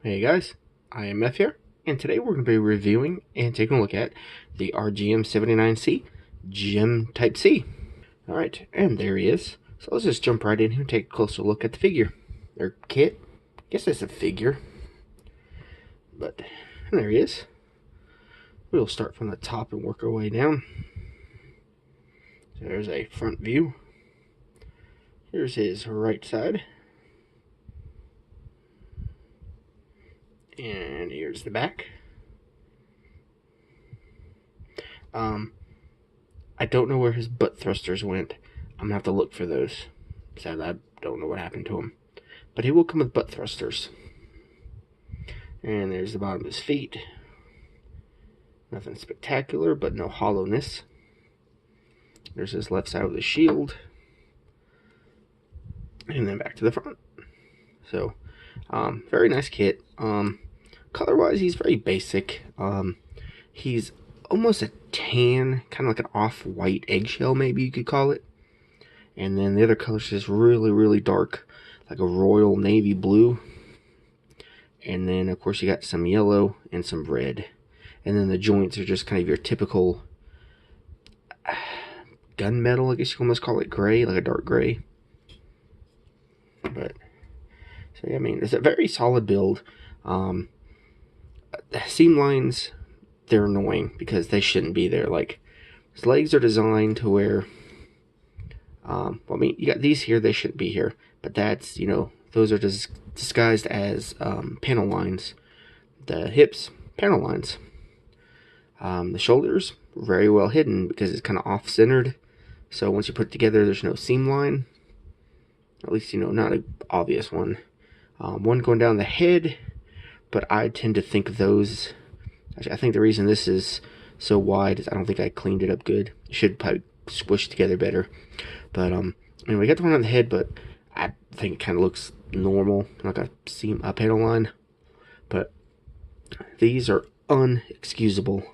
Hey guys, I am F here, and today we're going to be reviewing and taking a look at the RGM-79C Gem Type C. Alright, and there he is. So let's just jump right in here and take a closer look at the figure. Or kit. I guess that's a figure. But there he is. We'll start from the top and work our way down. So there's a front view. Here's his right side. And here's the back. I don't know where his butt thrusters went. I'm gonna have to look for those. Sadly, I don't know what happened to him. But he will come with butt thrusters. And there's the bottom of his feet. Nothing spectacular, but no hollowness. There's his left side of the shield. And then back to the front. So, very nice kit. Color-wise, he's very basic. He's almost a tan, kind of like an off-white eggshell, maybe you could call it. And then the other color's just really, really dark, like a royal navy blue. And then, of course, you got some yellow and some red. And then the joints are just kind of your typical gunmetal, I guess you can almost call it gray, like a dark gray. But, so yeah, I mean, it's a very solid build. The seam lines, they're annoying because they shouldn't be there. Like, his legs are designed to where, well, I mean, you got these here, they shouldn't be here. But that's, you know, those are just disguised as panel lines. The hips, panel lines. The shoulders, very well hidden because it's kind of off-centered. So once you put it together, there's no seam line. At least, you know, not an obvious one. One going down the head, but I tend to think those... Actually, I think the reason this is so wide is I don't think I cleaned it up good. It should probably squish together better. But, anyway, we got the one on the head, but I think it kind of looks normal, like a panel line. But these are unexcusable.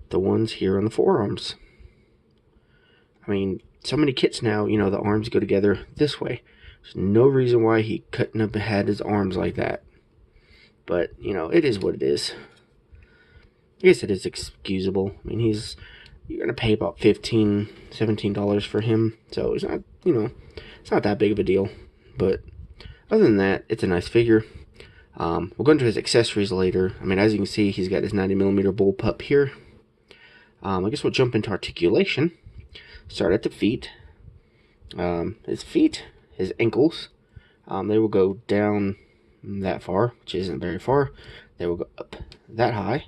The ones here on the forearms. I mean, so many kits now, you know, the arms go together this way. There's no reason why he couldn't have had his arms like that. But, you know, it is what it is. I guess it is excusable. I mean, you're going to pay about $15, $17 for him. So it's not, you know, it's not that big of a deal. But other than that, it's a nice figure. We'll go into his accessories later. I mean, as you can see, he's got his 90mm bullpup here. I guess we'll jump into articulation. Start at the feet. His feet, his ankles, they will go down that far, which isn't very far. They will go up that high.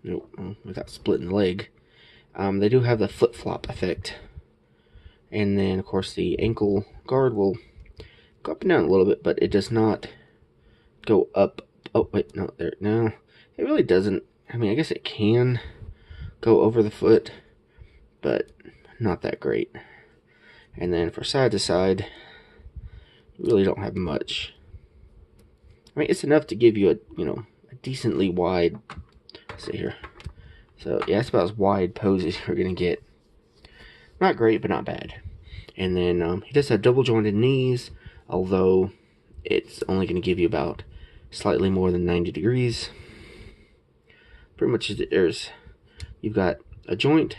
Nope, without splitting the leg. They do have the flip-flop effect. And then, of course, the ankle guard will go up and down a little bit, but it does not go up. Oh, wait, no, there, no. It really doesn't. I mean, I guess it can go over the foot, but not that great. And then for side to side, you really don't have much. I mean, it's enough to give you a, you know, a decently wide, let's see here. So yeah, that's about as wide pose as you're gonna get. Not great, but not bad. And then he does have double jointed knees, although it's only gonna give you about slightly more than 90 degrees. Pretty much you've got a joint.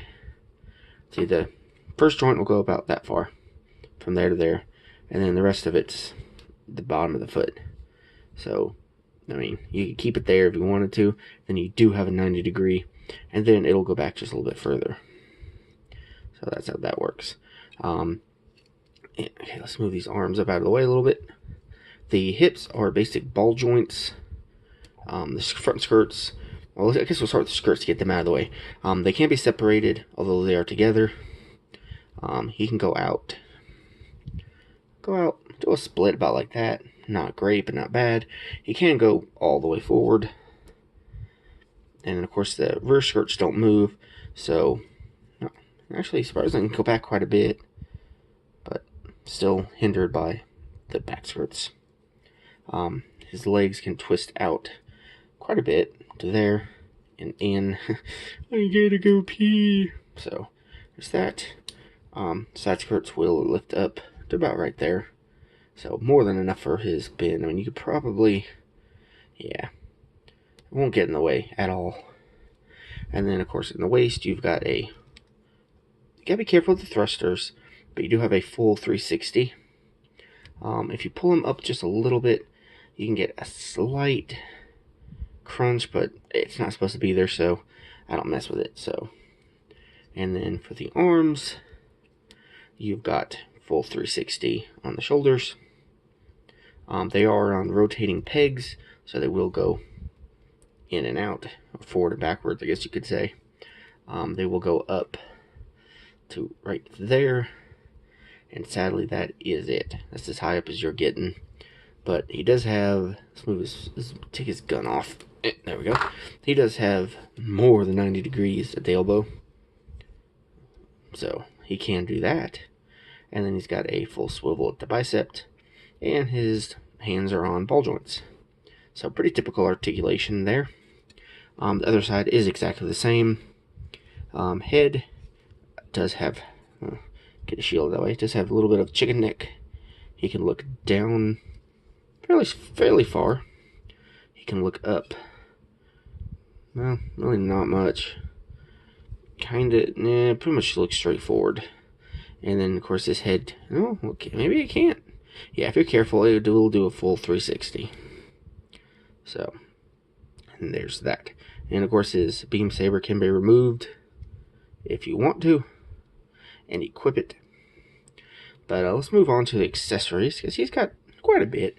See, the first joint will go about that far, from there to there, and then the rest of it's the bottom of the foot. So, I mean, you could keep it there if you wanted to, then you do have a 90 degree, and then it'll go back just a little bit further. So that's how that works. Okay, let's move these arms up out of the way a little bit. The hips are basic ball joints. The front skirts, well, I guess we'll start with the skirts to get them out of the way. They can be separated, although they are together. He can go out, do a split about like that. Not great, but not bad. He can go all the way forward. And then, of course, the rear skirts don't move, so actually, surprisingly, can go back quite a bit, but still hindered by the back skirts. His legs can twist out quite a bit to there and in. I gotta go pee. So there's that. Side skirts will lift up to about right there. So more than enough for his bin. I mean, you could probably Yeah, it won't get in the way at all. And then, of course, in the waist, you've got you gotta be careful with the thrusters, but you do have a full 360. If you pull them up just a little bit, you can get a slight crunch, but it's not supposed to be there, so I don't mess with it. So, and then for the arms, you've got full 360 on the shoulders. They are on rotating pegs, so they will go in and out, forward and backwards, I guess you could say. They will go up to right there, and sadly that is it. That's as high up as you're getting. But he does have, let's take his gun off. There we go. He does have more than 90 degrees at the elbow, so he can do that. And then he's got a full swivel at the bicep, and his hands are on ball joints. So pretty typical articulation there. The other side is exactly the same. Head does have, get a shield that way, it does have a little bit of chicken neck. He can look down fairly far. He can look up. Well, really not much. Pretty much looks straight forward. And then, of course, his head, oh, okay, maybe it can't. Yeah, if you're careful, it will do a full 360. So, and there's that. And, of course, his beam saber can be removed if you want to, and equip it. But let's move on to the accessories, because he's got quite a bit.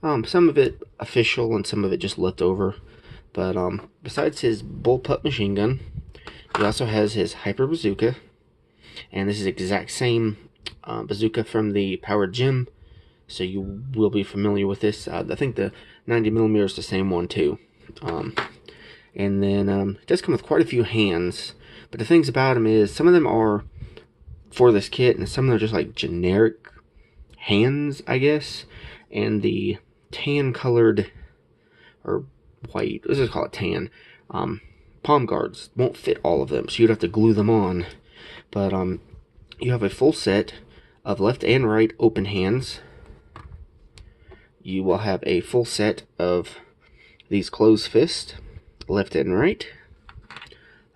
Some of it official and some of it just left over. But besides his bullpup machine gun, he also has his hyper bazooka. And this is the exact same bazooka from the powered gym, so you will be familiar with this. I think the 90mm is the same one too. And then it does come with quite a few hands, but the things about them is some of them are for this kit, and some of them are just like generic hands, I guess. And the tan colored, or white, let's just call it tan, palm guards won't fit all of them, so you'd have to glue them on. But you have a full set of left and right open hands. You will have a full set of these closed fists, left and right.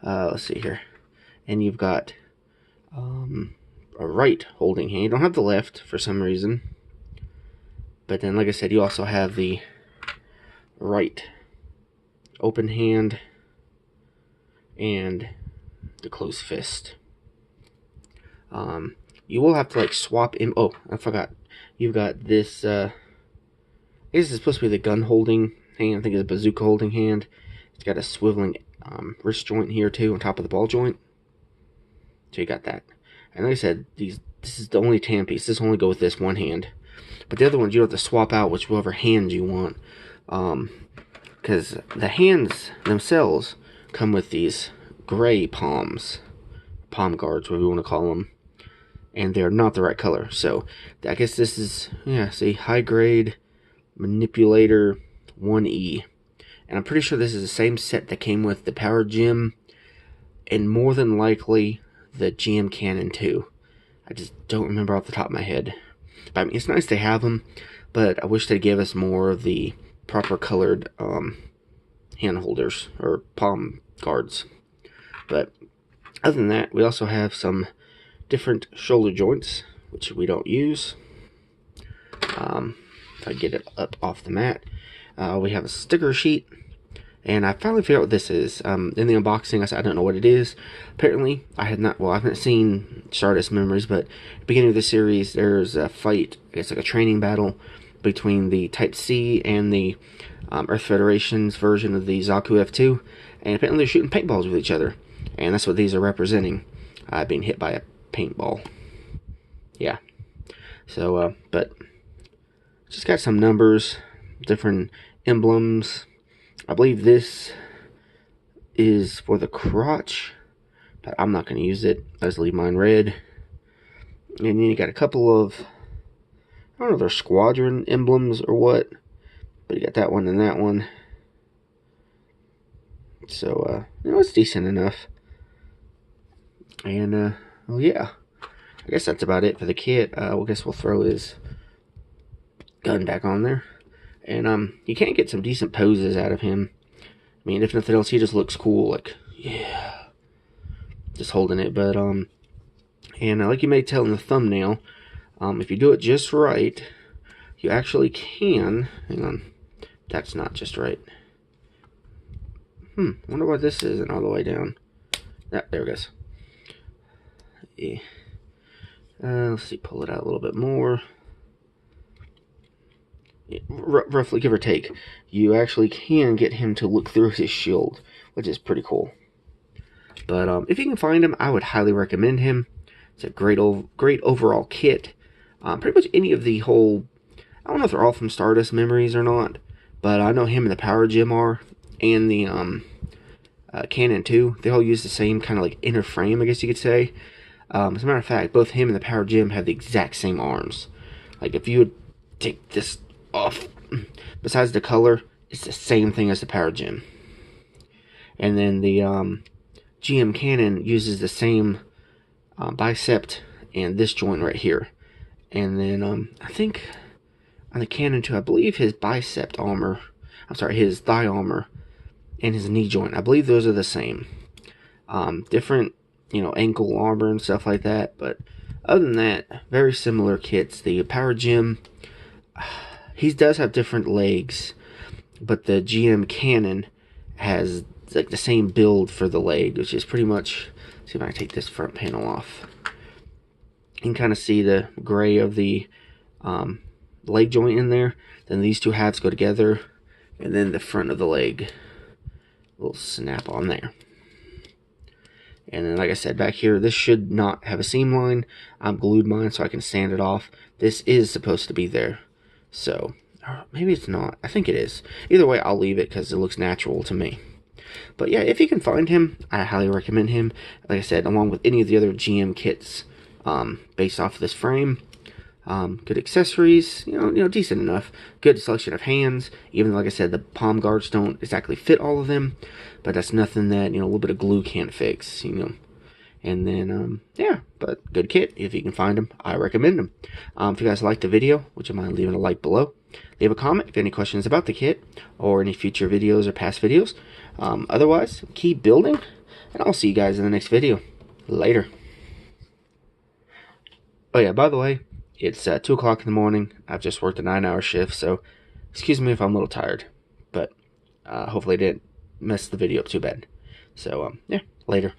Let's see here. And you've got a right holding hand. You don't have the left for some reason. But then, like I said, you also have the right open hand and the closed fist. You will have to like swap in. Oh, I forgot. You've got this. I guess it's supposed to be the gun holding hand. I think it's a bazooka holding hand. It's got a swiveling wrist joint here too, on top of the ball joint. So you got that. And like I said, this is the only tan piece. This will only go with this one hand. But the other ones you have to swap out whichever hand you want. Because the hands themselves come with these gray palm guards, whatever you want to call them. And they're not the right color. So I guess this is, yeah, see, high grade manipulator 1E. And I'm pretty sure this is the same set that came with the Power Gym, and more than likely the GM Cannon 2. I just don't remember off the top of my head. But I mean, it's nice to have them, but I wish they'd give us more of the proper colored hand holders or palm guards. But other than that, we also have some different shoulder joints, which we don't use. If I get it up off the mat, we have a sticker sheet, and I finally figured out what this is. In the unboxing, I said I don't know what it is. Apparently, I haven't seen Stardust Memories, but at the beginning of the series, there's a fight. It's like a training battle between the Type C and the Earth Federation's version of the Zaku F2, and apparently they're shooting paintballs with each other, and that's what these are representing, being hit by a paintball. Yeah. So, but just got some numbers, different emblems. I believe this is for the crotch, but I'm not going to use it. I just leave mine red. And then you got a couple of, I don't know if they're squadron emblems or what, but you got that one and that one. So, it's decent enough. And, well, yeah. I guess that's about it for the kit. I guess we'll throw his gun back on there. And you can get some decent poses out of him. I mean, if nothing else, he just looks cool, like, yeah, just holding it. But and like you may tell in the thumbnail, if you do it just right, you actually can. Hang on, that's not just right. Wonder why this isn't all the way down. Yeah, there it goes. Yeah. Let's see, pull it out a little bit more. Yeah, roughly, give or take, you actually can get him to look through his shield, which is pretty cool. But if you can find him, I would highly recommend him. It's a great overall kit. Pretty much any of the whole, I don't know if they're all from Stardust Memories or not, but I know him and the Power Gem are, and the Cannon too. They all use the same kind of like inner frame, I guess you could say. As a matter of fact, both him and the Power Gem have the exact same arms. Like if you would take this off, besides the color, it's the same thing as the Power Gem. And then the GM Cannon uses the same bicep and this joint right here. And then I think on the Cannon too, I believe his bicep armor, his thigh armor and his knee joint, I believe those are the same. Different, ankle armor and stuff like that, but other than that, very similar kits. The Power Gem, he does have different legs, but the GM Cannon has like the same build for the leg, which is pretty much, see if I can take this front panel off. You can kind of see the gray of the leg joint in there. Then these two halves go together, and then the front of the leg will snap on there. And then, like I said, back here, this should not have a seam line. I'm glued mine so I can sand it off. This is supposed to be there. So, maybe it's not. I think it is. Either way, I'll leave it because it looks natural to me. But yeah, if you can find him, I highly recommend him. Like I said, along with any of the other GM kits based off of this frame. Good accessories, decent enough. Good selection of hands. Even though, like I said, the palm guards don't exactly fit all of them, but that's nothing that a little bit of glue can't fix. And then yeah, but good kit. If you can find them, I recommend them. If you guys liked the video, would you mind leaving a like below? Leave a comment if you have any questions about the kit or any future videos or past videos. Otherwise, keep building, and I'll see you guys in the next video. Later. Oh yeah, by the way, it's 2 o'clock in the morning. I've just worked a 9-hour shift, so excuse me if I'm a little tired. But hopefully I didn't mess the video up too bad. So, yeah, later.